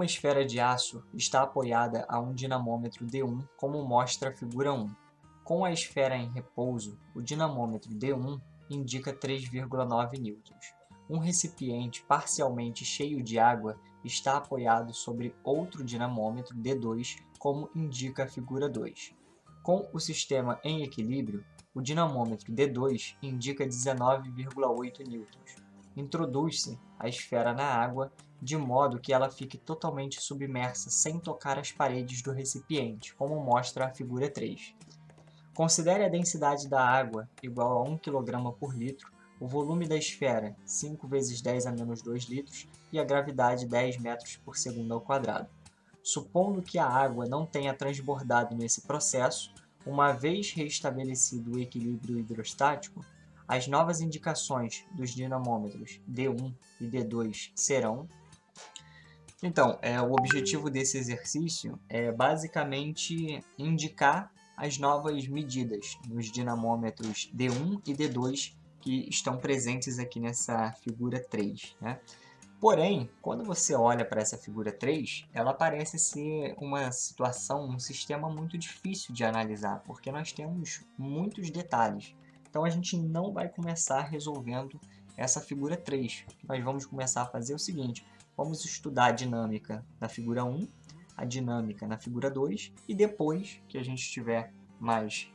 Uma esfera de aço está apoiada a um dinamômetro D1, como mostra a figura 1. Com a esfera em repouso, o dinamômetro D1 indica 3,9 newtons. Um recipiente parcialmente cheio de água está apoiado sobre outro dinamômetro D2, como indica a figura 2. Com o sistema em equilíbrio, o dinamômetro D2 indica 19,8 newtons. Introduz-se a esfera na água de modo que ela fique totalmente submersa sem tocar as paredes do recipiente, como mostra a figura 3. Considere a densidade da água igual a 1 kg por litro, o volume da esfera 5 vezes 10 a menos 2 litros e a gravidade 10 metros por segundo ao quadrado. Supondo que a água não tenha transbordado nesse processo, uma vez restabelecido o equilíbrio hidrostático, as novas indicações dos dinamômetros D1 e D2 serão... Então, o objetivo desse exercício é basicamente indicar as novas medidas nos dinamômetros D1 e D2 que estão presentes aqui nessa figura 3, né? Porém, quando você olha para essa figura 3, ela parece ser uma situação, um sistema muito difícil de analisar, porque nós temos muitos detalhes. Então, a gente não vai começar resolvendo essa figura 3. O que nós vamos começar a fazer é o seguinte: vamos estudar a dinâmica na figura 1, a dinâmica na figura 2, e depois que a gente estiver mais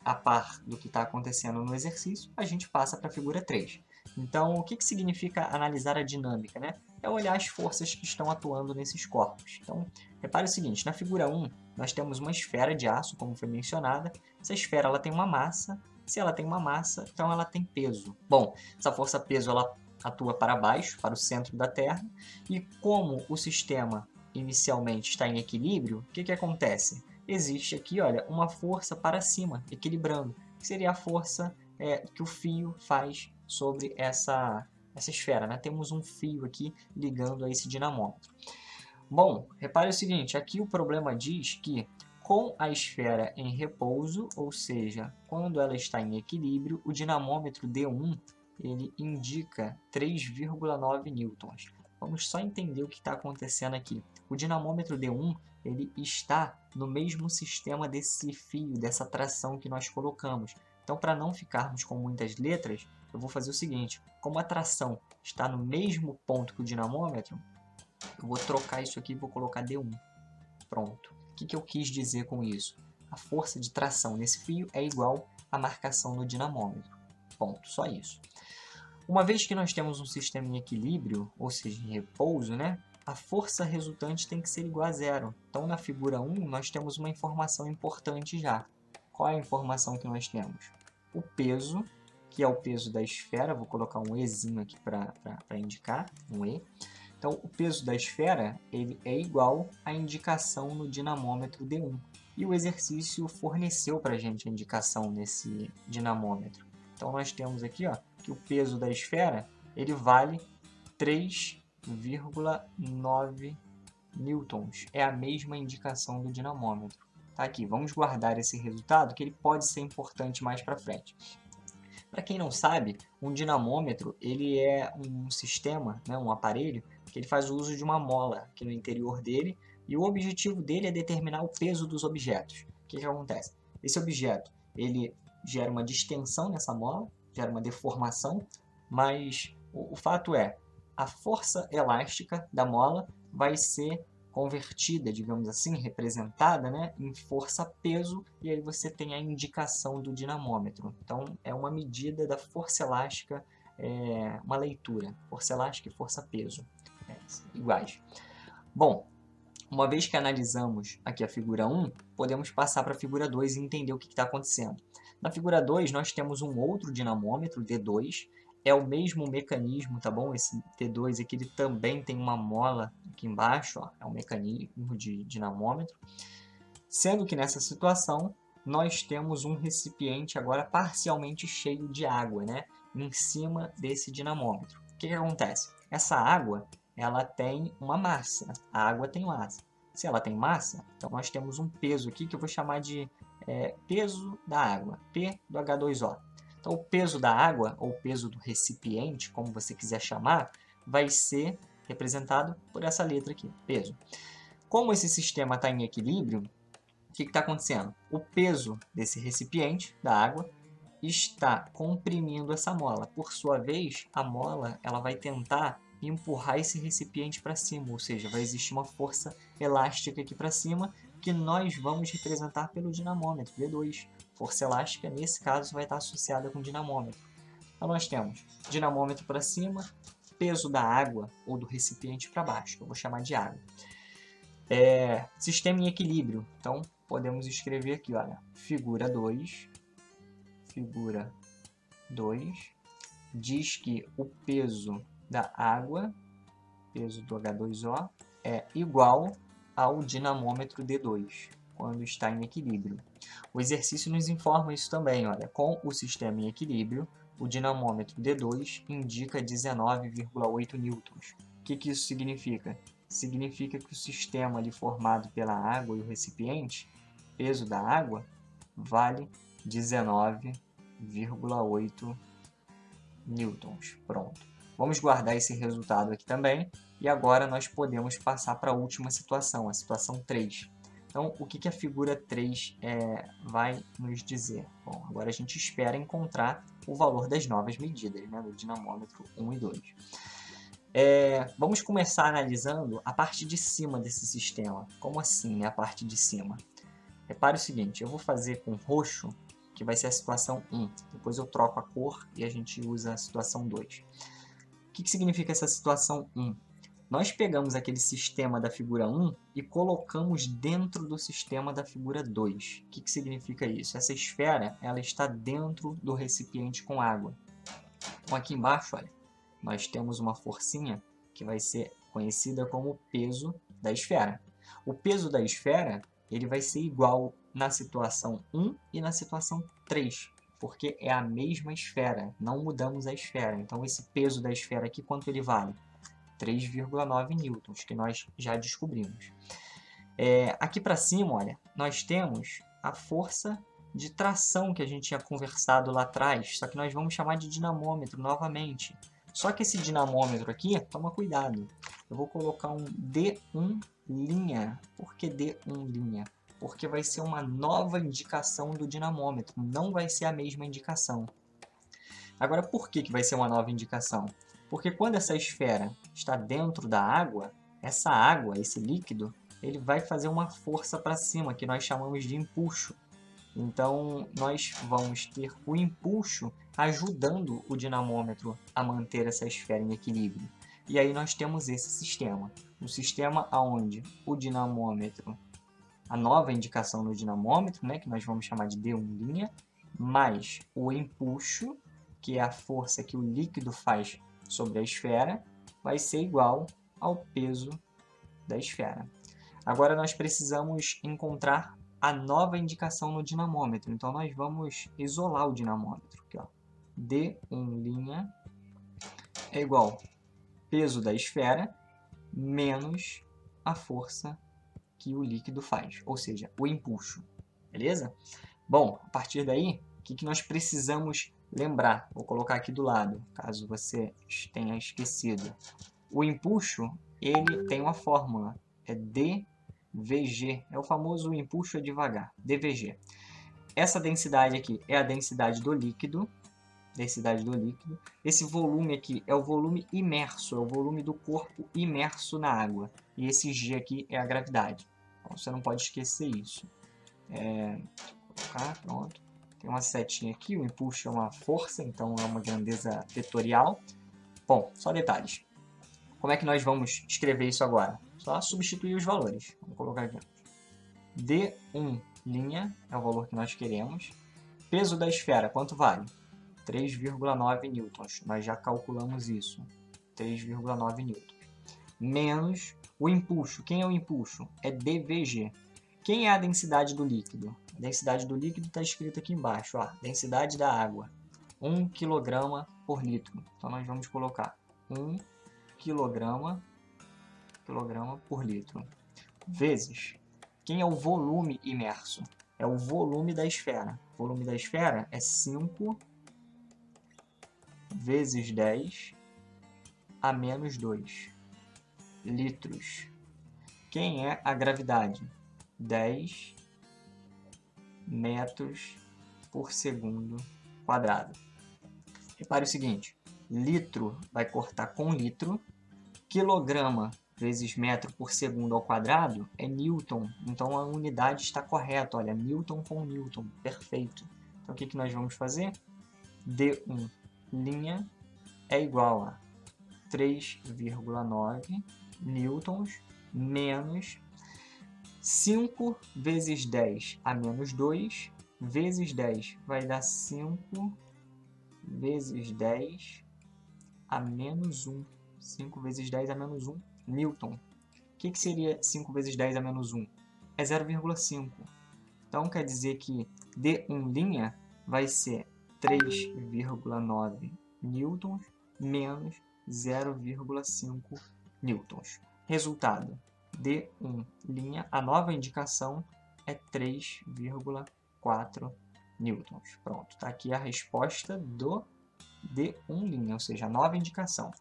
a par do que está acontecendo no exercício, a gente passa para a figura 3. Então, o que significa analisar a dinâmica, né? É olhar as forças que estão atuando nesses corpos. Então, repare o seguinte, na figura 1, nós temos uma esfera de aço, como foi mencionada. Essa esfera ela tem uma massa. Se ela tem uma massa, então ela tem peso. Bom, essa força-peso ela atua para baixo, para o centro da Terra. E como o sistema inicialmente está em equilíbrio, o que acontece? Existe aqui, olha, uma força para cima, equilibrando, que seria a força que o fio faz sobre essa esfera, né? Temos um fio aqui ligando a esse dinamômetro. Bom, repare o seguinte, aqui o problema diz que com a esfera em repouso, ou seja, quando ela está em equilíbrio, o dinamômetro D1 ele indica 3,9 newtons. Vamos só entender o que está acontecendo aqui. O dinamômetro D1 ele está no mesmo sistema desse fio, dessa tração que nós colocamos. Então, para não ficarmos com muitas letras, eu vou fazer o seguinte: como a tração está no mesmo ponto que o dinamômetro, eu vou trocar isso aqui e vou colocar D1. Pronto. O que eu quis dizer com isso? A força de tração nesse fio é igual à marcação no dinamômetro. Ponto. Só isso. Uma vez que nós temos um sistema em equilíbrio, ou seja, em repouso, né, a força resultante tem que ser igual a zero. Então, na figura 1, nós temos uma informação importante já. Qual é a informação que nós temos? O peso, que é o peso da esfera, vou colocar um Ezinho aqui para indicar, um E. Então, o peso da esfera ele é igual à indicação no dinamômetro D1. E o exercício forneceu para a gente a indicação nesse dinamômetro. Então, nós temos aqui que o peso da esfera ele vale 3,9 newtons. É a mesma indicação do dinamômetro. Tá aqui, vamos guardar esse resultado que ele pode ser importante mais para frente. Para quem não sabe, um dinamômetro ele é um sistema, né, um aparelho, que ele faz uso de uma mola aqui no interior dele, e o objetivo dele é determinar o peso dos objetos. O que acontece? Esse objeto ele gera uma distensão nessa mola, gera uma deformação, mas o fato é, a força elástica da mola vai ser convertida, digamos assim, representada, né, em força-peso, e aí você tem a indicação do dinamômetro. Então, é uma medida da força elástica, uma leitura, força elástica e força-peso, iguais. Bom, uma vez que analisamos aqui a figura 1, podemos passar para a figura 2 e entender o que está acontecendo. Na figura 2, nós temos um outro dinamômetro, D2, é o mesmo mecanismo, tá bom? Esse T2 aqui ele também tem uma mola aqui embaixo, é um mecanismo de dinamômetro. Sendo que nessa situação, nós temos um recipiente agora parcialmente cheio de água, né? Em cima desse dinamômetro. O que acontece? Essa água, ela tem uma massa. A água tem massa. Se ela tem massa, então nós temos um peso aqui que eu vou chamar de peso da água, P do H2O. Então, o peso da água, ou peso do recipiente, como você quiser chamar, vai ser representado por essa letra aqui, peso. Como esse sistema está em equilíbrio, o que está acontecendo? O peso desse recipiente, da água, está comprimindo essa mola. Por sua vez, a mola ela vai tentar empurrar esse recipiente para cima, ou seja, vai existir uma força elástica aqui para cima, que nós vamos representar pelo dinamômetro, V2. Força elástica, nesse caso, vai estar associada com dinamômetro. Então, nós temos dinamômetro para cima, peso da água ou do recipiente para baixo, que eu vou chamar de água. Sistema em equilíbrio. Então, podemos escrever aqui, olha, figura 2, diz que o peso da água, peso do H2O, é igual ao dinamômetro D2, quando está em equilíbrio. O exercício nos informa isso também, olha, com o sistema em equilíbrio, o dinamômetro D2 indica 19,8 newtons. O que isso significa? Significa que o sistema ali formado pela água e o recipiente, peso da água, vale 19,8 newtons. Pronto. Vamos guardar esse resultado aqui também. E agora nós podemos passar para a última situação, a situação 3. Então, o que a figura 3 vai nos dizer? Bom, agora a gente espera encontrar o valor das novas medidas, né, do dinamômetro 1 e 2. Vamos começar analisando a parte de cima desse sistema. Como assim, né, a parte de cima? Repare o seguinte, eu vou fazer com roxo, que vai ser a situação 1. Depois eu troco a cor e a gente usa a situação 2. O que significa essa situação 1? Nós pegamos aquele sistema da figura 1 e colocamos dentro do sistema da figura 2. O que significa isso? Essa esfera ela está dentro do recipiente com água. Então aqui embaixo, olha, nós temos uma forcinha que vai ser conhecida como peso da esfera. O peso da esfera ele vai ser igual na situação 1 e na situação 3, porque é a mesma esfera, não mudamos a esfera. Então, esse peso da esfera aqui, quanto ele vale? 3,9 newtons, que nós já descobrimos. Aqui para cima, olha, nós temos a força de tração que a gente tinha conversado lá atrás, só que nós vamos chamar de dinamômetro novamente. Só que esse dinamômetro aqui, toma cuidado, eu vou colocar um D1'. Por que D1'? Porque vai ser uma nova indicação do dinamômetro, não vai ser a mesma indicação. Agora, por que vai ser uma nova indicação? Porque quando essa esfera está dentro da água, essa água, esse líquido, ele vai fazer uma força para cima, que nós chamamos de empuxo. Então, nós vamos ter o empuxo ajudando o dinamômetro a manter essa esfera em equilíbrio. E aí nós temos esse sistema. Um sistema onde o dinamômetro, a nova indicação no dinamômetro, né, que nós vamos chamar de D1', mais o empuxo, que é a força que o líquido faz sobre a esfera, vai ser igual ao peso da esfera. Agora nós precisamos encontrar a nova indicação no dinamômetro. Então nós vamos isolar o dinamômetro. Aqui, ó. D1' é igual peso da esfera menos a força que o líquido faz, ou seja, o empuxo. Beleza? Bom, a partir daí, o que nós precisamos lembrar? Vou colocar aqui do lado, caso você tenha esquecido. O empuxo, ele tem uma fórmula, é dVg, é o famoso empuxo é devagar, dVg. Essa densidade aqui é a densidade do líquido, Esse volume aqui é o volume imerso, é o volume do corpo imerso na água. E esse G aqui é a gravidade. Então, você não pode esquecer isso. Pronto. Tem uma setinha aqui, o empuxo é uma força, então é uma grandeza vetorial. Bom, só detalhes. Como é que nós vamos escrever isso agora? Só substituir os valores. Vamos colocar aqui. D1' é o valor que nós queremos. Peso da esfera, quanto vale? 3,9 newtons. Nós já calculamos isso. 3,9 newtons. Menos o empuxo. Quem é o empuxo? É dVg. Quem é a densidade do líquido? A densidade do líquido está escrito aqui embaixo. Ó, densidade da água. 1 kg por litro. Então, nós vamos colocar 1 kg por litro. Vezes. Quem é o volume imerso? É o volume da esfera. O volume da esfera é 5 vezes 10 a menos 2. litros. Quem é a gravidade? 10 metros por segundo quadrado. Repare o seguinte, litro vai cortar com litro, quilograma vezes metro por segundo ao quadrado é newton, então a unidade está correta, olha, newton com newton, perfeito. Então o que nós vamos fazer? D1' é igual a 3,9 newtons menos 5 vezes 10 a menos 2 vezes 10 vai dar 5 vezes 10 a menos 1. 5 vezes 10 a menos 1 newton. O que seria 5 vezes 10 a menos 1? É 0,5. Então quer dizer que D1' vai ser 3,9 newtons menos 0,5 newtons. Resultado, D1', a nova indicação é 3,4 newtons. Pronto, está aqui a resposta do D1', ou seja, a nova indicação.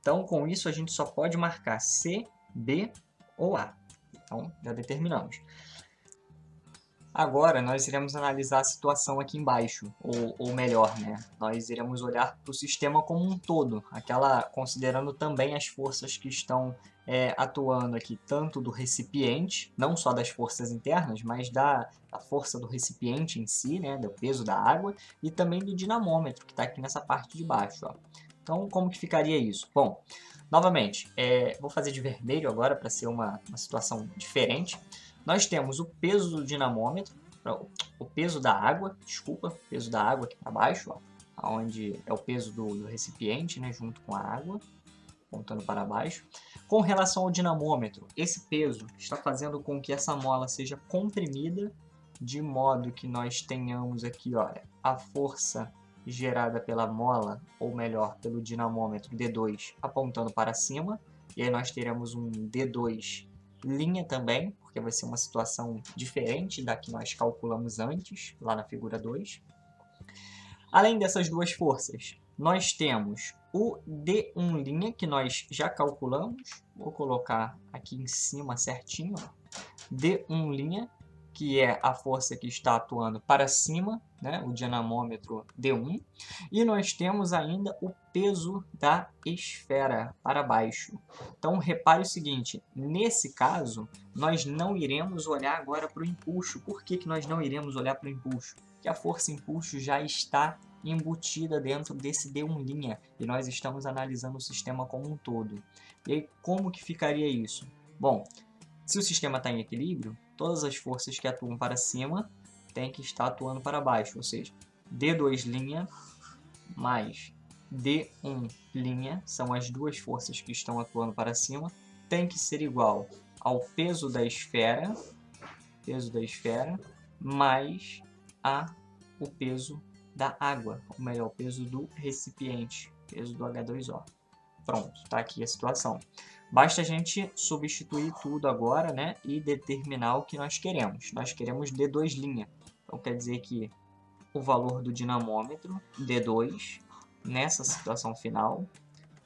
Então, com isso, a gente só pode marcar C, B ou A. Então, já determinamos. Agora, nós iremos analisar a situação aqui embaixo, ou melhor, né? Nós iremos olhar para o sistema como um todo, considerando também as forças que estão atuando aqui, tanto do recipiente, não só das forças internas, mas da força do recipiente em si, né? Do peso da água, e também do dinamômetro, que está aqui nessa parte de baixo, ó. Então, como que ficaria isso? Bom, novamente, vou fazer de vermelho agora para ser uma situação diferente. Nós temos o peso do dinamômetro, o peso da água, peso da água aqui para baixo, ó, onde é o peso do recipiente, né, junto com a água, apontando para baixo. Com relação ao dinamômetro, esse peso está fazendo com que essa mola seja comprimida, de modo que nós tenhamos aqui, olha, a força gerada pela mola, ou melhor, pelo dinamômetro D2 apontando para cima, e aí nós teremos um D2' também, porque vai ser uma situação diferente da que nós calculamos antes, lá na figura 2. Além dessas duas forças, nós temos o D1', que nós já calculamos, vou colocar aqui em cima certinho, ó. D1', que é a força que está atuando para cima, né, o dinamômetro D1, e nós temos ainda o peso da esfera para baixo. Então, repare o seguinte, nesse caso, nós não iremos olhar agora para o empuxo. Por que nós não iremos olhar para o empuxo? Porque a força empuxo já está embutida dentro desse D1', e nós estamos analisando o sistema como um todo. E aí, como que ficaria isso? Bom, se o sistema está em equilíbrio, todas as forças que atuam para cima têm que estar atuando para baixo, ou seja, D2' mais D1' são as duas forças que estão atuando para cima, tem que ser igual ao peso da esfera mais o peso da água, ou melhor, o peso do recipiente, peso do H2O. Pronto, está aqui a situação. Basta a gente substituir tudo agora, né, e determinar o que nós queremos. Nós queremos D2'. Então, quer dizer que o valor do dinamômetro, D2, nessa situação final,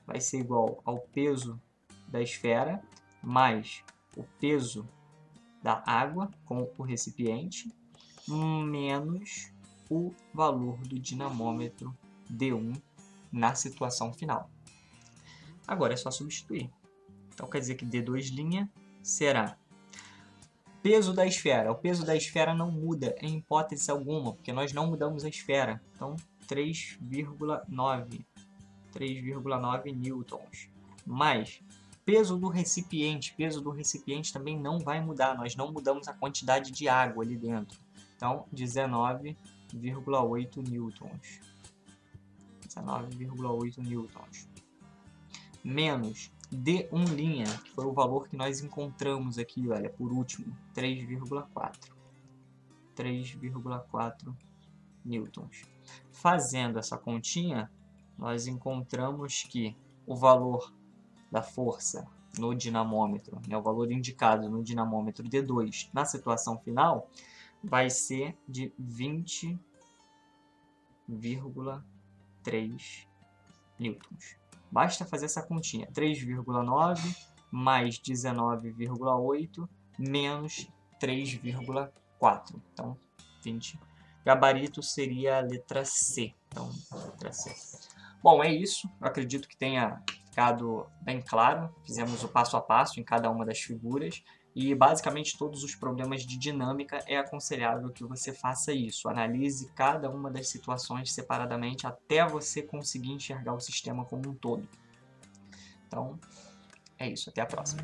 vai ser igual ao peso da esfera mais o peso da água com o recipiente, menos o valor do dinamômetro D1 na situação final. Agora é só substituir. Então quer dizer que D2' será peso da esfera. O peso da esfera não muda em hipótese alguma, porque nós não mudamos a esfera. Então 3,9 newtons. Mais peso do recipiente também não vai mudar, nós não mudamos a quantidade de água ali dentro. Então 19,8 newtons. 19,8 newtons. Menos D1', que foi o valor que nós encontramos aqui, olha, por último, 3,4 newtons. Fazendo essa continha, nós encontramos que o valor da força no dinamômetro, né, o valor indicado no dinamômetro D2 na situação final, vai ser de 20,3 newtons. Basta fazer essa continha, 3,9 mais 19,8 menos 3,4. Então, 20. Gabarito seria a letra C. Então, letra C. Bom, é isso. Eu acredito que tenha ficado bem claro. Fizemos o passo a passo em cada uma das figuras. E, basicamente, todos os problemas de dinâmica é aconselhável que você faça isso. Analise cada uma das situações separadamente até você conseguir enxergar o sistema como um todo. Então, é isso. Até a próxima.